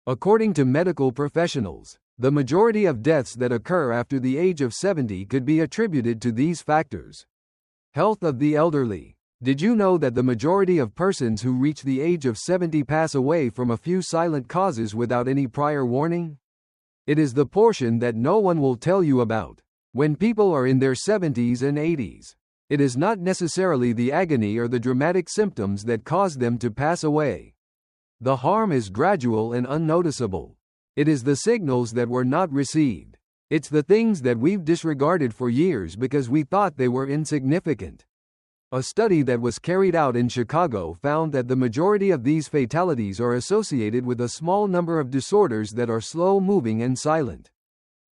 According to medical professionals, the majority of deaths that occur after the age of 70 could be attributed to these factors. Health of the elderly. Did you know that the majority of persons who reach the age of 70 pass away from a few silent causes without any prior warning? It is the portion that no one will tell you about. When people are in their 70s and 80s, it is not necessarily the agony or the dramatic symptoms that cause them to pass away. The harm is gradual and unnoticeable. It is the signals that were not received. It's the things that we've disregarded for years because we thought they were insignificant. A study that was carried out in Chicago found that the majority of these fatalities are associated with a small number of disorders that are slow-moving and silent.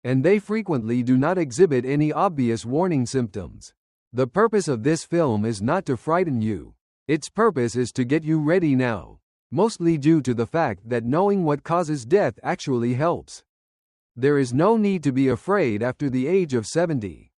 And they frequently do not exhibit any obvious warning symptoms. The purpose of this film is not to frighten you. Its purpose is to get you ready now, mostly due to the fact that knowing what causes death actually helps. There is no need to be afraid after the age of 70.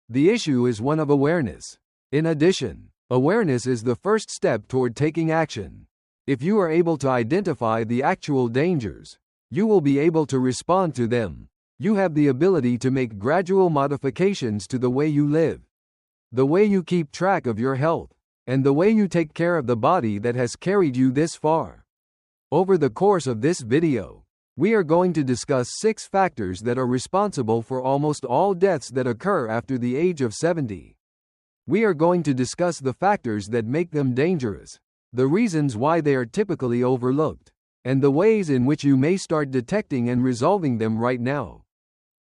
The issue is one of awareness. In addition, awareness is the first step toward taking action. If you are able to identify the actual dangers, you will be able to respond to them. You have the ability to make gradual modifications to the way you live, the way you keep track of your health, and the way you take care of the body that has carried you this far. Over the course of this video, we are going to discuss 6 factors that are responsible for almost all deaths that occur after the age of 70. We are going to discuss the factors that make them dangerous, the reasons why they are typically overlooked, and the ways in which you may start detecting and resolving them right now,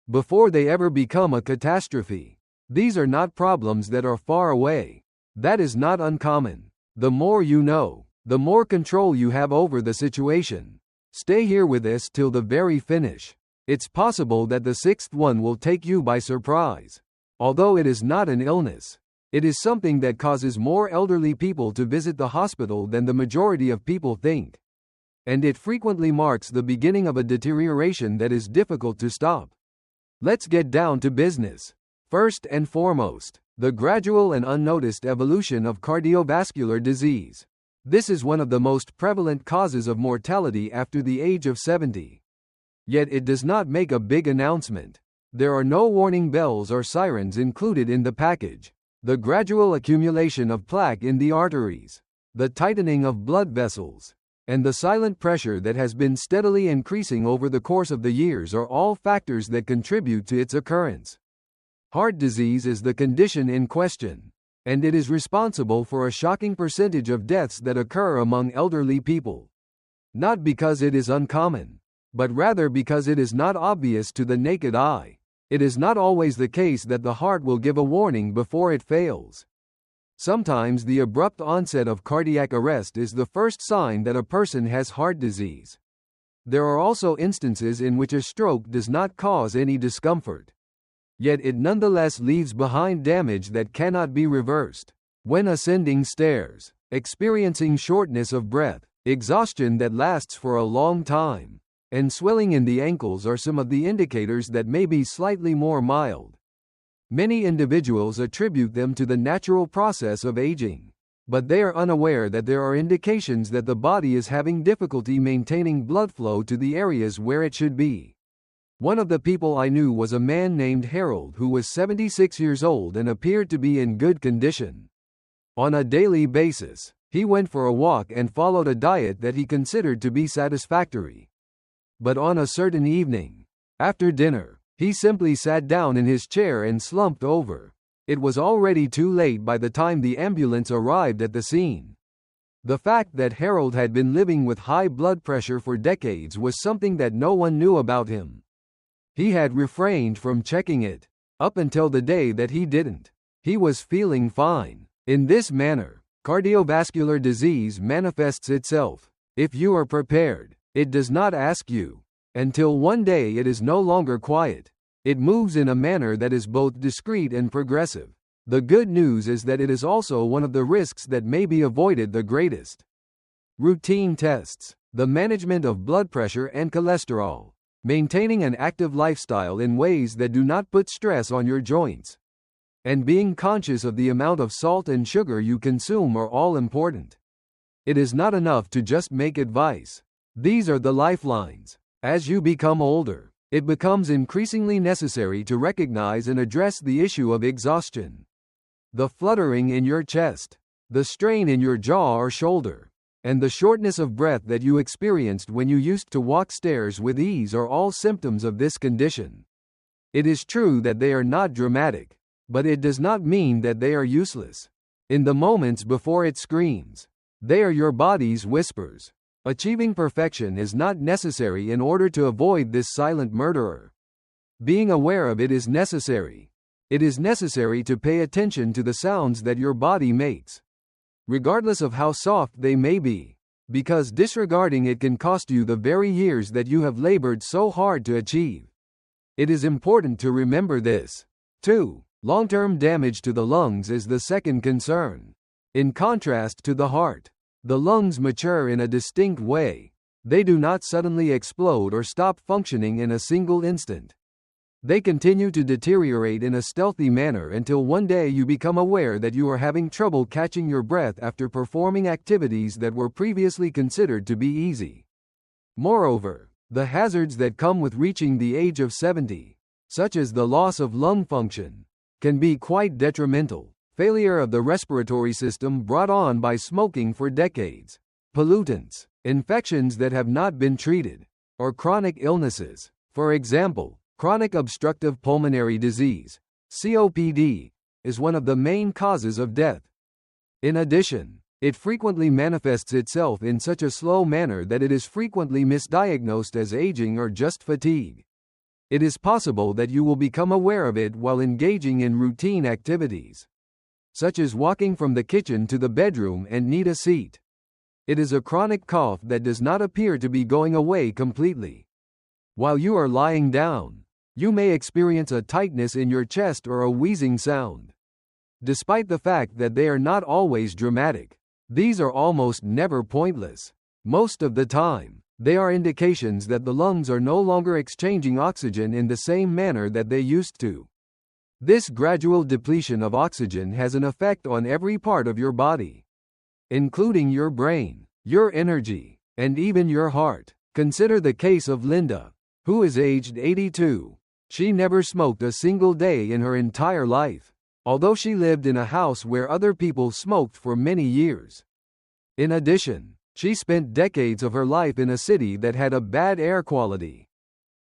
before they ever become a catastrophe. These are not problems that are far away. That is not uncommon. The more you know, the more control you have over the situation. Stay here with us till the very finish. It's possible that the 6th one will take you by surprise. Although it is not an illness, it is something that causes more elderly people to visit the hospital than the majority of people think. And it frequently marks the beginning of a deterioration that is difficult to stop. Let's get down to business. First and foremost, the gradual and unnoticed evolution of cardiovascular disease. This is one of the most prevalent causes of mortality after the age of 70. Yet it does not make a big announcement. There are no warning bells or sirens included in the package. The gradual accumulation of plaque in the arteries, the tightening of blood vessels, and the silent pressure that has been steadily increasing over the course of the years are all factors that contribute to its occurrence. Heart disease is the condition in question, and it is responsible for a shocking percentage of deaths that occur among elderly people. Not because it is uncommon, but rather because it is not obvious to the naked eye. It is not always the case that the heart will give a warning before it fails. Sometimes the abrupt onset of cardiac arrest is the first sign that a person has heart disease. There are also instances in which a stroke does not cause any discomfort. Yet it nonetheless leaves behind damage that cannot be reversed. When ascending stairs, experiencing shortness of breath, exhaustion that lasts for a long time, and swelling in the ankles are some of the indicators that may be slightly more mild. Many individuals attribute them to the natural process of aging, but they are unaware that there are indications that the body is having difficulty maintaining blood flow to the areas where it should be. One of the people I knew was a man named Harold who was 76 years old and appeared to be in good condition. On a daily basis, he went for a walk and followed a diet that he considered to be satisfactory. But on a certain evening, after dinner, he simply sat down in his chair and slumped over. It was already too late by the time the ambulance arrived at the scene. The fact that Harold had been living with high blood pressure for decades was something that no one knew about him. He had refrained from checking it, up until the day that he didn't. He was feeling fine. In this manner, cardiovascular disease manifests itself. If you are prepared, it does not ask you. Until one day it is no longer quiet. It moves in a manner that is both discreet and progressive. The good news is that it is also one of the risks that may be avoided the greatest. Routine tests, the management of blood pressure and cholesterol, maintaining an active lifestyle in ways that do not put stress on your joints, and being conscious of the amount of salt and sugar you consume are all important. It is not enough to just make advice. These are the lifelines. As you become older, it becomes increasingly necessary to recognize and address the issue of exhaustion. The fluttering in your chest, the strain in your jaw or shoulder, and the shortness of breath that you experienced when you used to walk stairs with ease are all symptoms of this condition. It is true that they are not dramatic, but it does not mean that they are useless. In the moments before it screams, they are your body's whispers. Achieving perfection is not necessary in order to avoid this silent murderer. Being aware of it is necessary. It is necessary to pay attention to the sounds that your body makes, regardless of how soft they may be, because disregarding it can cost you the very years that you have labored so hard to achieve. It is important to remember this. 2. Long-term damage to the lungs is the second concern. In contrast to the heart, the lungs mature in a distinct way. They do not suddenly explode or stop functioning in a single instant. They continue to deteriorate in a stealthy manner until one day you become aware that you are having trouble catching your breath after performing activities that were previously considered to be easy. Moreover, the hazards that come with reaching the age of 70, such as the loss of lung function, can be quite detrimental. Failure of the respiratory system brought on by smoking for decades, pollutants, infections that have not been treated, or chronic illnesses. For example, chronic obstructive pulmonary disease, COPD, is one of the main causes of death. In addition, it frequently manifests itself in such a slow manner that it is frequently misdiagnosed as aging or just fatigue. It is possible that you will become aware of it while engaging in routine activities, such as walking from the kitchen to the bedroom, and need a seat. It is a chronic cough that does not appear to be going away completely. While you are lying down, you may experience a tightness in your chest or a wheezing sound. Despite the fact that they are not always dramatic, these are almost never pointless. Most of the time, they are indications that the lungs are no longer exchanging oxygen in the same manner that they used to. This gradual depletion of oxygen has an effect on every part of your body, including your brain, your energy, and even your heart. Consider the case of Linda, who is aged 82. She never smoked a single day in her entire life, although she lived in a house where other people smoked for many years. In addition, she spent decades of her life in a city that had a bad air quality.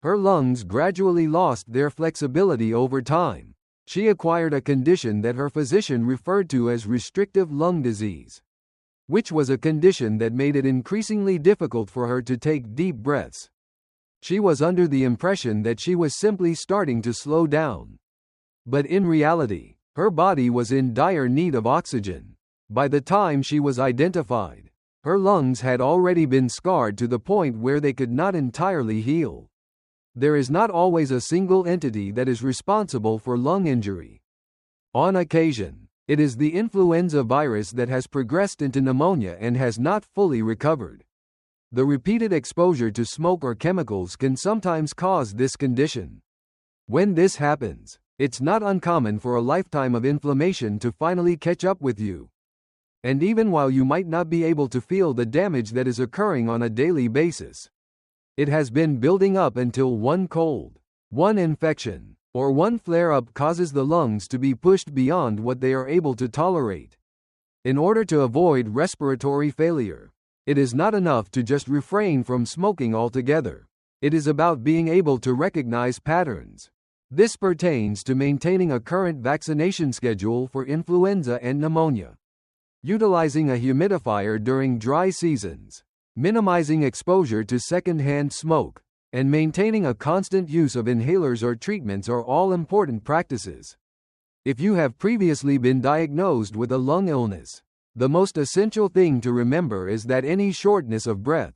Her lungs gradually lost their flexibility over time. She acquired a condition that her physician referred to as restrictive lung disease, which was a condition that made it increasingly difficult for her to take deep breaths. She was under the impression that she was simply starting to slow down. But in reality, her body was in dire need of oxygen. By the time she was identified, her lungs had already been scarred to the point where they could not entirely heal. There is not always a single entity that is responsible for lung injury. On occasion, it is the influenza virus that has progressed into pneumonia and has not fully recovered. The repeated exposure to smoke or chemicals can sometimes cause this condition. When this happens, it's not uncommon for a lifetime of inflammation to finally catch up with you. And even while you might not be able to feel the damage that is occurring on a daily basis, it has been building up until one cold, one infection, or one flare-up causes the lungs to be pushed beyond what they are able to tolerate. In order to avoid respiratory failure, it is not enough to just refrain from smoking altogether. It is about being able to recognize patterns. This pertains to maintaining a current vaccination schedule for influenza and pneumonia, utilizing a humidifier during dry seasons, minimizing exposure to secondhand smoke, and maintaining a constant use of inhalers or treatments are all important practices. If you have previously been diagnosed with a lung illness, the most essential thing to remember is that any shortness of breath,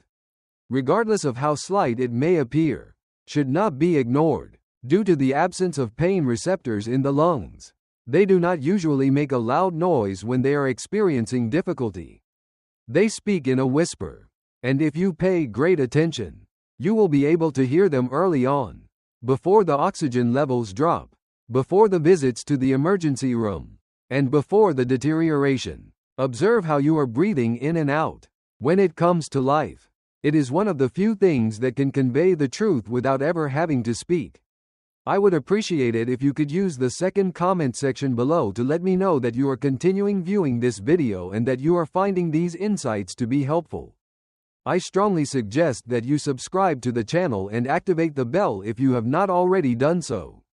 regardless of how slight it may appear, should not be ignored. Due to the absence of pain receptors in the lungs, they do not usually make a loud noise when they are experiencing difficulty. They speak in a whisper, and if you pay great attention, you will be able to hear them early on, before the oxygen levels drop, before the visits to the emergency room, and before the deterioration. Observe how you are breathing in and out. When it comes to life, It is one of the few things that can convey the truth without ever having to speak. I would appreciate it if you could use the second comment section below to let me know that you are continuing viewing this video and that you are finding these insights to be helpful. I strongly suggest that you subscribe to the channel and activate the bell if you have not already done so.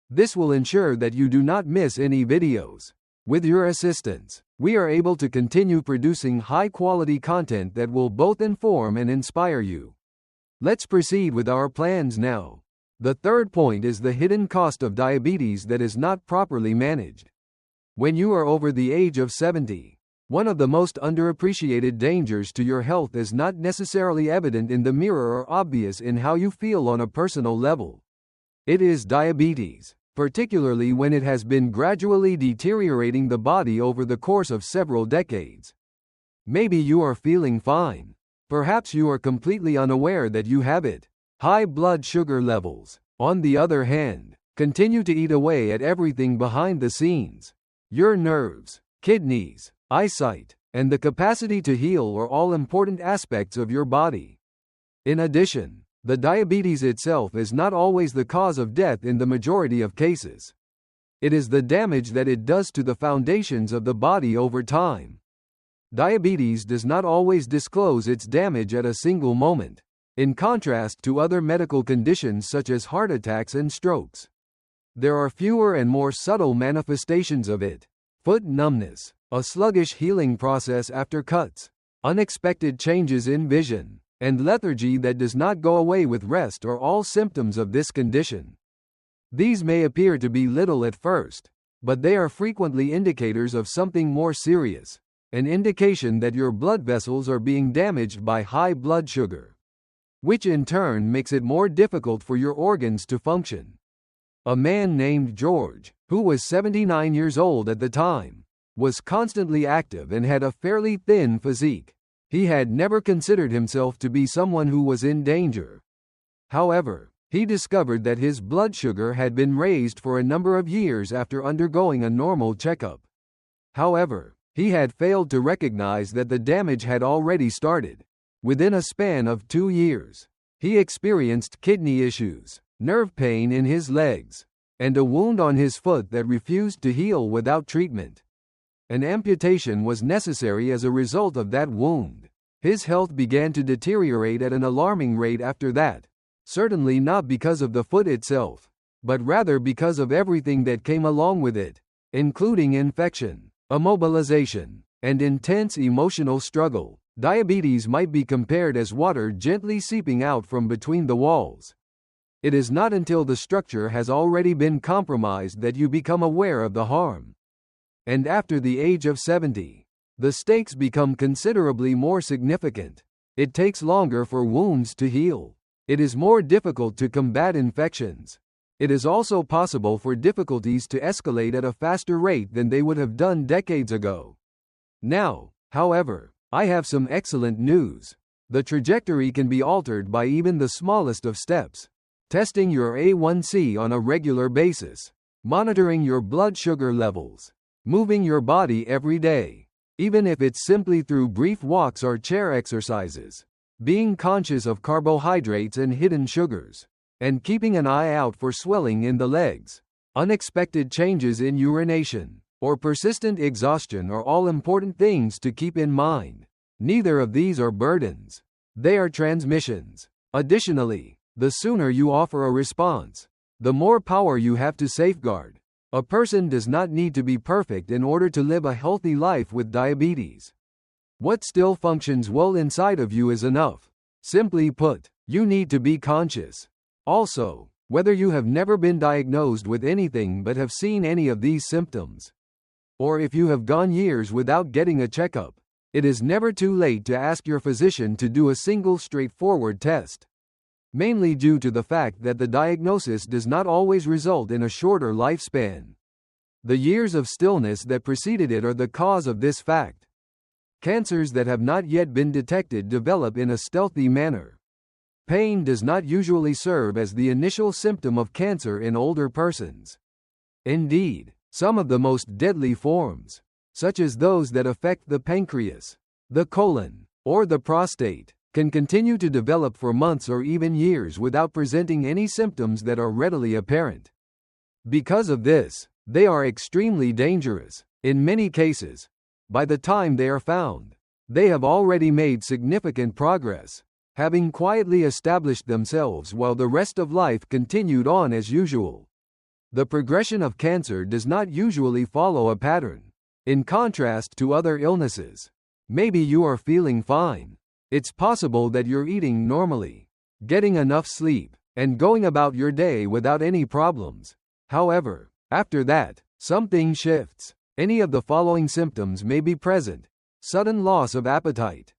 This will ensure that you do not miss any videos. With your assistance, we are able to continue producing high-quality content that will both inform and inspire you. Let's proceed with our plans now. The third point is the hidden cost of diabetes that is not properly managed. When you are over the age of 70, one of the most underappreciated dangers to your health is not necessarily evident in the mirror or obvious in how you feel on a personal level. It is diabetes, particularly when it has been gradually deteriorating the body over the course of several decades. Maybe you are feeling fine. Perhaps you are completely unaware that you have it. High blood sugar levels, on the other hand, continue to eat away at everything behind the scenes. Your nerves, kidneys, eyesight, and the capacity to heal are all important aspects of your body. In addition, the diabetes itself is not always the cause of death in the majority of cases. It is the damage that it does to the foundations of the body over time. Diabetes does not always disclose its damage at a single moment, in contrast to other medical conditions such as heart attacks and strokes. There are fewer and more subtle manifestations of it. Foot numbness, a sluggish healing process after cuts, unexpected changes in vision, and lethargy that does not go away with rest are all symptoms of this condition. These may appear to be little at first, but they are frequently indicators of something more serious, an indication that your blood vessels are being damaged by high blood sugar, which in turn makes it more difficult for your organs to function. A man named George, who was 79 years old at the time, was constantly active and had a fairly thin physique. He had never considered himself to be someone who was in danger. However, he discovered that his blood sugar had been raised for a number of years after undergoing a normal checkup. However, he had failed to recognize that the damage had already started. Within a span of 2 years, he experienced kidney issues, nerve pain in his legs, and a wound on his foot that refused to heal without treatment. An amputation was necessary as a result of that wound. His health began to deteriorate at an alarming rate after that, certainly not because of the foot itself, but rather because of everything that came along with it, including infection, immobilization, and intense emotional struggle. Diabetes might be compared as water gently seeping out from between the walls. It is not until the structure has already been compromised that you become aware of the harm. And after the age of 70, the stakes become considerably more significant. It takes longer for wounds to heal. It is more difficult to combat infections. It is also possible for difficulties to escalate at a faster rate than they would have done decades ago. Now, however, I have some excellent news. The trajectory can be altered by even the smallest of steps. Testing your A1C on a regular basis, monitoring your blood sugar levels, moving your body every day, even if it's simply through brief walks or chair exercises, being conscious of carbohydrates and hidden sugars, and keeping an eye out for swelling in the legs, unexpected changes in urination, or persistent exhaustion are all important things to keep in mind. Neither of these are burdens. They are transmissions. Additionally, the sooner you offer a response, the more power you have to safeguard. A person does not need to be perfect in order to live a healthy life with diabetes. What still functions well inside of you is enough. Simply put, you need to be conscious. Also, whether you have never been diagnosed with anything but have seen any of these symptoms, or if you have gone years without getting a checkup, it is never too late to ask your physician to do a single straightforward test. Mainly due to the fact that the diagnosis does not always result in a shorter lifespan. The years of stillness that preceded it are the cause of this fact. Cancers that have not yet been detected develop in a stealthy manner. Pain does not usually serve as the initial symptom of cancer in older persons. Indeed, some of the most deadly forms, such as those that affect the pancreas, the colon, or the prostate, can continue to develop for months or even years without presenting any symptoms that are readily apparent. Because of this, they are extremely dangerous. In many cases, by the time they are found, they have already made significant progress, having quietly established themselves while the rest of life continued on as usual. The progression of cancer does not usually follow a pattern. In contrast to other illnesses, maybe you are feeling fine. It's possible that you're eating normally, getting enough sleep, and going about your day without any problems. However, after that, something shifts. Any of the following symptoms may be present: sudden loss of appetite,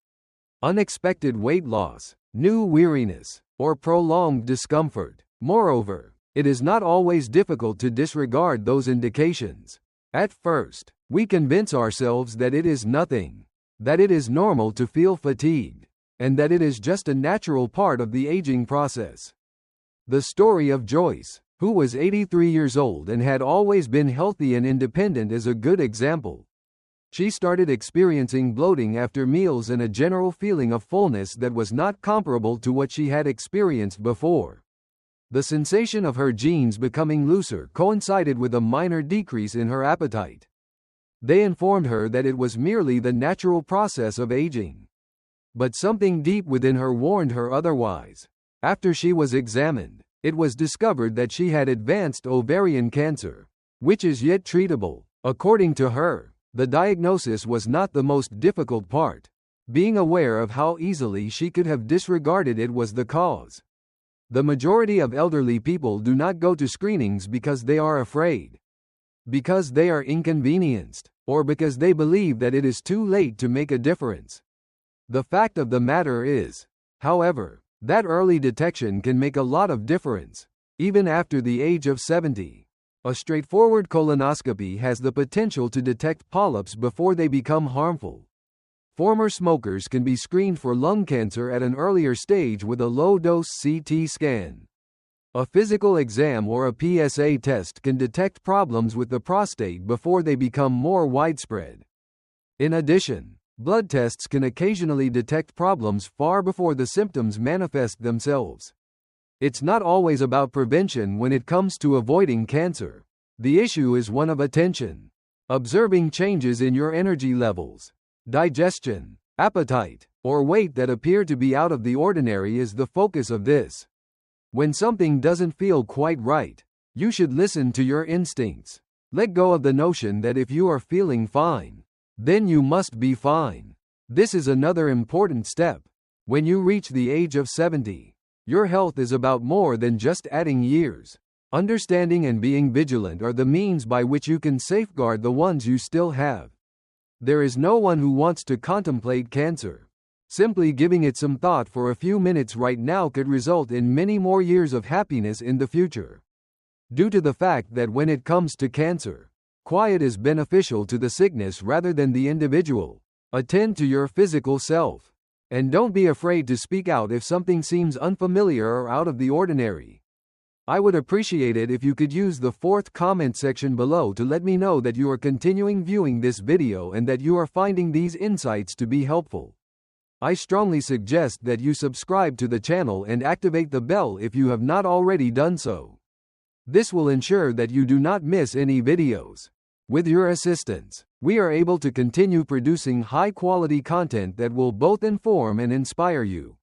unexpected weight loss, new weariness, or prolonged discomfort. Moreover, it is not always difficult to disregard those indications. At first, we convince ourselves that it is nothing, that it is normal to feel fatigued, and that it is just a natural part of the aging process. The story of Joyce, who was 83 years old and had always been healthy and independent, is a good example. She started experiencing bloating after meals and a general feeling of fullness that was not comparable to what she had experienced before. The sensation of her jeans becoming looser coincided with a minor decrease in her appetite. They informed her that it was merely the natural process of aging. But something deep within her warned her otherwise. After she was examined, it was discovered that she had advanced ovarian cancer, which is yet treatable. According to her, the diagnosis was not the most difficult part. Being aware of how easily she could have disregarded it was the cause. The majority of elderly people do not go to screenings because they are afraid, because they are inconvenienced, or because they believe that it is too late to make a difference. The fact of the matter is, however, that early detection can make a lot of difference, even after the age of 70. A straightforward colonoscopy has the potential to detect polyps before they become harmful. Former smokers can be screened for lung cancer at an earlier stage with a low-dose CT scan. A physical exam or a PSA test can detect problems with the prostate before they become more widespread. In addition, blood tests can occasionally detect problems far before the symptoms manifest themselves. It's not always about prevention when it comes to avoiding cancer. The issue is one of attention. Observing changes in your energy levels, digestion, appetite, or weight that appear to be out of the ordinary is the focus of this. When something doesn't feel quite right, you should listen to your instincts. Let go of the notion that if you are feeling fine, then you must be fine. This is another important step. When you reach the age of 70, your health is about more than just adding years. Understanding and being vigilant are the means by which you can safeguard the ones you still have. There is no one who wants to contemplate cancer. Simply giving it some thought for a few minutes right now could result in many more years of happiness in the future. Due to the fact that when it comes to cancer, quiet is beneficial to the sickness rather than the individual. Attend to your physical self. And don't be afraid to speak out if something seems unfamiliar or out of the ordinary. I would appreciate it if you could use the 4th comment section below to let me know that you are continuing viewing this video and that you are finding these insights to be helpful. I strongly suggest that you subscribe to the channel and activate the bell if you have not already done so. This will ensure that you do not miss any videos. With your assistance, we are able to continue producing high-quality content that will both inform and inspire you.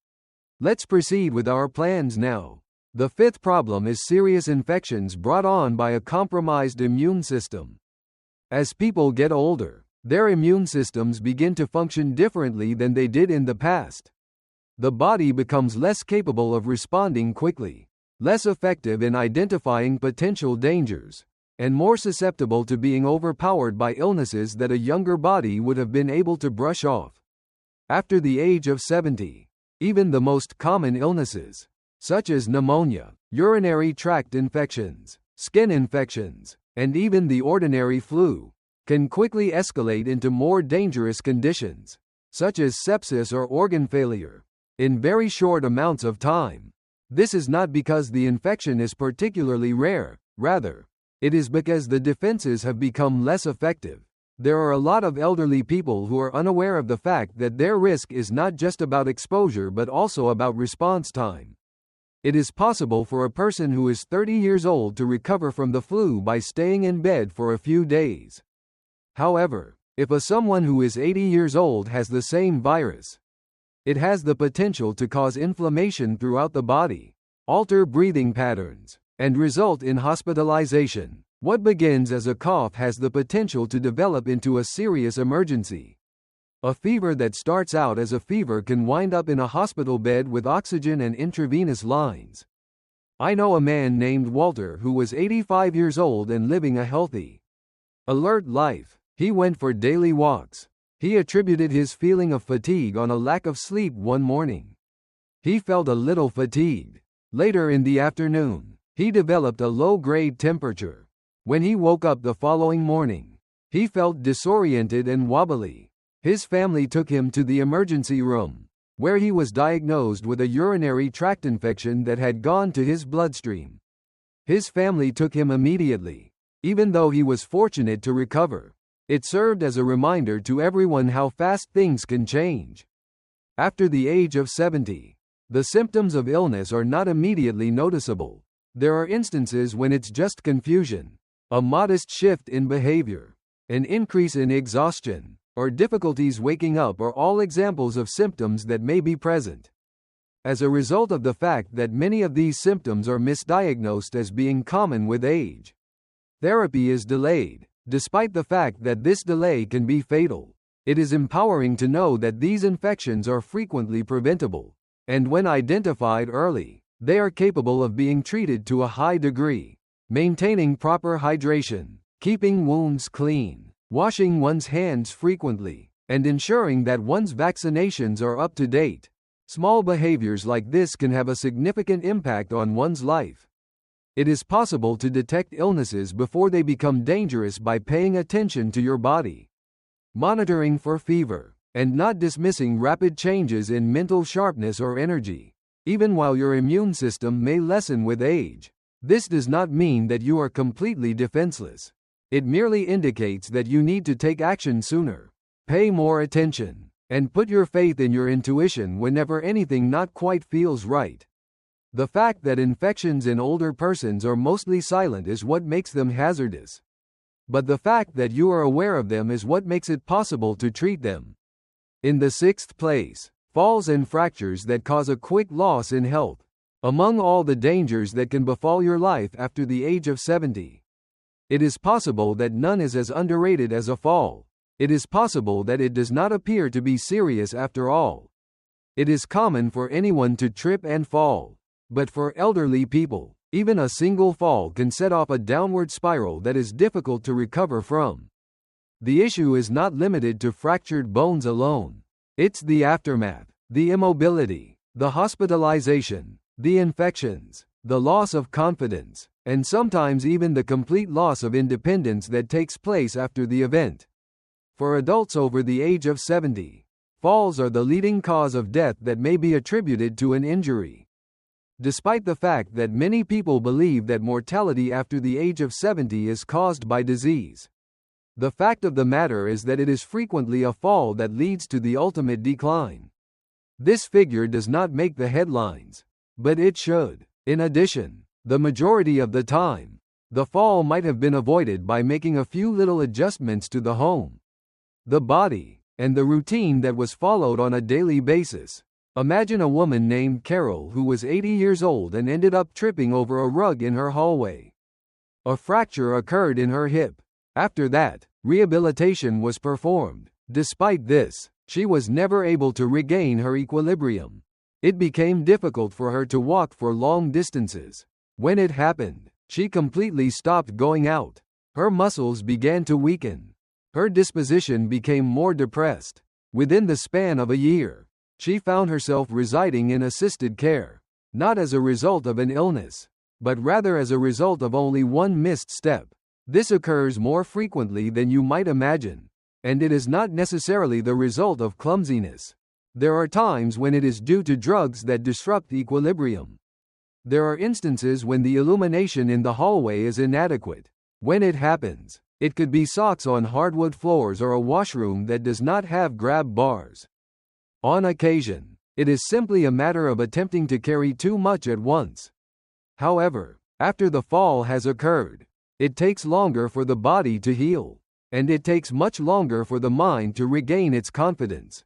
Let's proceed with our plans now. The 5th problem is serious infections brought on by a compromised immune system. As people get older, their immune systems begin to function differently than they did in the past. The body becomes less capable of responding quickly, less effective in identifying potential dangers, and more susceptible to being overpowered by illnesses that a younger body would have been able to brush off. After the age of 70, even the most common illnesses, such as pneumonia, urinary tract infections, skin infections, and even the ordinary flu, can quickly escalate into more dangerous conditions, such as sepsis or organ failure, in very short amounts of time. This is not because the infection is particularly rare, rather, it is because the defenses have become less effective. There are a lot of elderly people who are unaware of the fact that their risk is not just about exposure but also about response time. It is possible for a person who is 30 years old to recover from the flu by staying in bed for a few days. However, if someone who is 80 years old has the same virus, it has the potential to cause inflammation throughout the body, alter breathing patterns, and result in hospitalization. What begins as a cough has the potential to develop into a serious emergency. A fever that starts out as a fever can wind up in a hospital bed with oxygen and intravenous lines. I know a man named Walter who was 85 years old and living a healthy, alert life. He went for daily walks. He attributed his feeling of fatigue on a lack of sleep one morning. He felt a little fatigued. Later in the afternoon, he developed a low-grade temperature. When he woke up the following morning, he felt disoriented and wobbly. His family took him to the emergency room, where he was diagnosed with a urinary tract infection that had gone to his bloodstream. His family took him immediately, even though he was fortunate to recover. It served as a reminder to everyone how fast things can change. After the age of 70, the symptoms of illness are not immediately noticeable. There are instances when it's just confusion, a modest shift in behavior, an increase in exhaustion, or difficulties waking up are all examples of symptoms that may be present. As a result of the fact that many of these symptoms are misdiagnosed as being common with age, therapy is delayed. Despite the fact that this delay can be fatal, it is empowering to know that these infections are frequently preventable, and when identified early, they are capable of being treated to a high degree. Maintaining proper hydration, keeping wounds clean, washing one's hands frequently, and ensuring that one's vaccinations are up to date. Small behaviors like this can have a significant impact on one's life. It is possible to detect illnesses before they become dangerous by paying attention to your body, monitoring for fever, and not dismissing rapid changes in mental sharpness or energy. Even while your immune system may lessen with age, this does not mean that you are completely defenseless. It merely indicates that you need to take action sooner, pay more attention, and put your faith in your intuition whenever anything not quite feels right. The fact that infections in older persons are mostly silent is what makes them hazardous. But the fact that you are aware of them is what makes it possible to treat them. In the sixth place, falls and fractures that cause a quick loss in health. Among all the dangers that can befall your life after the age of 70, it is possible that none is as underrated as a fall. It is possible that it does not appear to be serious after all. It is common for anyone to trip and fall, but for elderly people, even a single fall can set off a downward spiral that is difficult to recover from. The issue is not limited to fractured bones alone. It's the aftermath, the immobility, the hospitalization, the infections, the loss of confidence, and sometimes even the complete loss of independence that takes place after the event. For adults over the age of 70, falls are the leading cause of death that may be attributed to an injury. Despite the fact that many people believe that mortality after the age of 70 is caused by disease, the fact of the matter is that it is frequently a fall that leads to the ultimate decline. This figure does not make the headlines, but it should. In addition, the majority of the time, the fall might have been avoided by making a few little adjustments to the home, the body, and the routine that was followed on a daily basis. Imagine a woman named Carol who was 80 years old and ended up tripping over a rug in her hallway. A fracture occurred in her hip. After that, rehabilitation was performed. Despite this, she was never able to regain her equilibrium. It became difficult for her to walk for long distances. When it happened, she completely stopped going out. Her muscles began to weaken. Her disposition became more depressed. Within the span of a year, she found herself residing in assisted care, not as a result of an illness, but rather as a result of only one missed step. This occurs more frequently than you might imagine, and it is not necessarily the result of clumsiness. There are times when it is due to drugs that disrupt equilibrium. There are instances when the illumination in the hallway is inadequate. When it happens, It could be socks on hardwood floors or a washroom that does not have grab bars. On occasion, it is simply a matter of attempting to carry too much at once. However, after the fall has occurred, it takes longer for the body to heal, and it takes much longer for the mind to regain its confidence.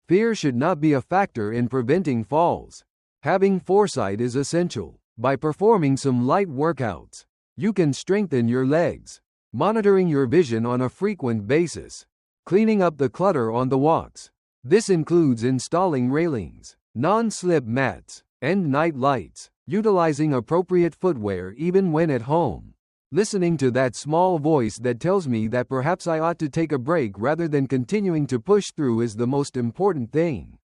Fear should not be a factor in preventing falls. Having foresight is essential. By performing some light workouts, you can strengthen your legs, monitoring your vision on a frequent basis, cleaning up the clutter on the walks. This includes installing railings, non-slip mats, and night lights, utilizing appropriate footwear even when at home. Listening to that small voice that tells me that perhaps I ought to take a break rather than continuing to push through is the most important thing.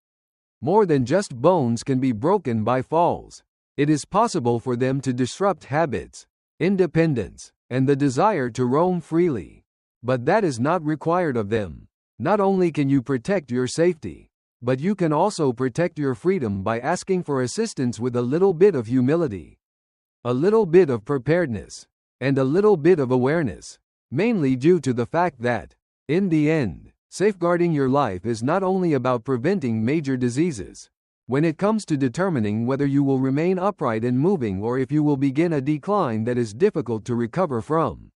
More than just bones can be broken by falls. It is possible for them to disrupt habits, independence, and the desire to roam freely. But that is not required of them. Not only can you protect your safety, but you can also protect your freedom by asking for assistance with a little bit of humility, a little bit of preparedness, and a little bit of awareness, mainly due to the fact that, in the end, safeguarding your life is not only about preventing major diseases. When it comes to determining whether you will remain upright and moving or if you will begin a decline that is difficult to recover from,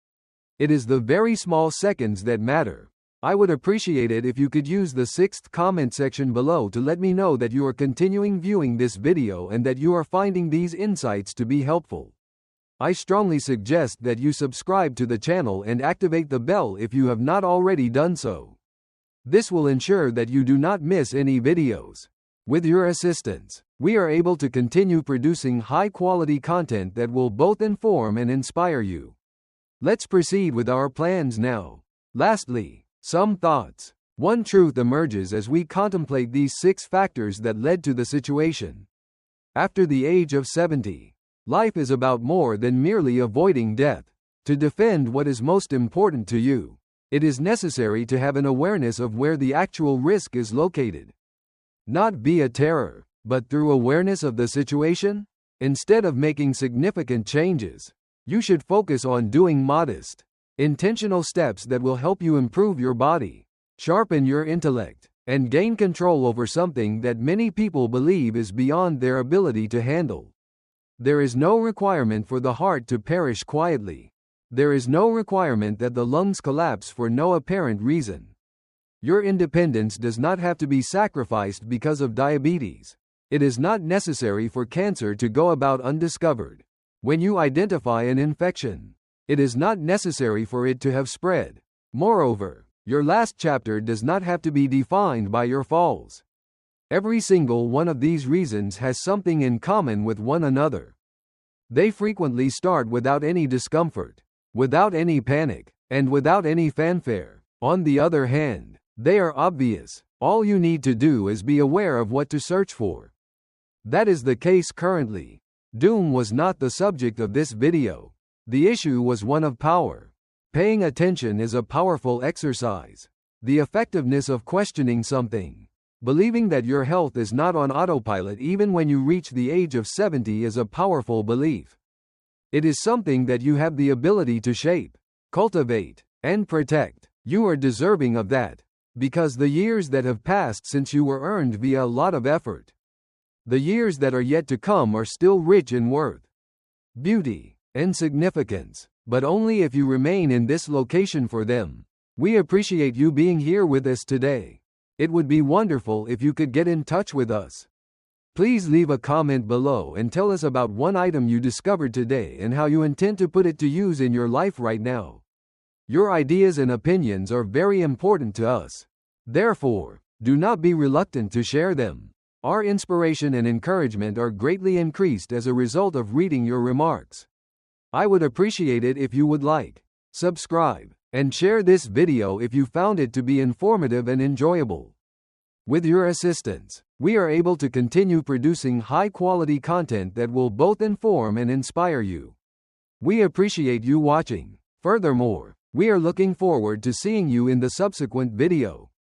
it is the very small seconds that matter. I would appreciate it if you could use the 6th comment section below to let me know that you are continuing viewing this video and that you are finding these insights to be helpful. I strongly suggest that you subscribe to the channel and activate the bell if you have not already done so. This will ensure that you do not miss any videos. With your assistance, we are able to continue producing high-quality content that will both inform and inspire you. Let's proceed with our plans now. Lastly, some thoughts. One truth emerges as we contemplate these 6 factors that led to the situation. After the age of 70, life is about more than merely avoiding death. To defend what is most important to you, it is necessary to have an awareness of where the actual risk is located. Not via terror, but through awareness of the situation. Instead of making significant changes, you should focus on doing modest, intentional steps that will help you improve your body, sharpen your intellect, and gain control over something that many people believe is beyond their ability to handle. There is no requirement for the heart to perish quietly. There is no requirement that the lungs collapse for no apparent reason. Your independence does not have to be sacrificed because of diabetes. It is not necessary for cancer to go about undiscovered. When you identify an infection, it is not necessary for it to have spread. Moreover, your last chapter does not have to be defined by your falls. Every single one of these reasons has something in common with one another. They frequently start without any discomfort, without any panic, and without any fanfare. On the other hand, they are obvious. All you need to do is be aware of what to search for. That is the case currently. Doom was not the subject of this video. The issue was one of power. Paying attention is a powerful exercise. The effectiveness of questioning something, believing that your health is not on autopilot even when you reach the age of 70 is a powerful belief. It is something that you have the ability to shape, cultivate, and protect. You are deserving of that, because the years that have passed since you were earned via a lot of effort. The years that are yet to come are still rich in worth, beauty, and significance, but only if you remain in this location for them. We appreciate you being here with us today. It would be wonderful if you could get in touch with us. Please leave a comment below and tell us about one item you discovered today and how you intend to put it to use in your life right now. Your ideas and opinions are very important to us. Therefore, do not be reluctant to share them. Our inspiration and encouragement are greatly increased as a result of reading your remarks. I would appreciate it if you would like, subscribe, and share this video if you found it to be informative and enjoyable. With your assistance, we are able to continue producing high-quality content that will both inform and inspire you. We appreciate you watching. Furthermore, we are looking forward to seeing you in the subsequent video.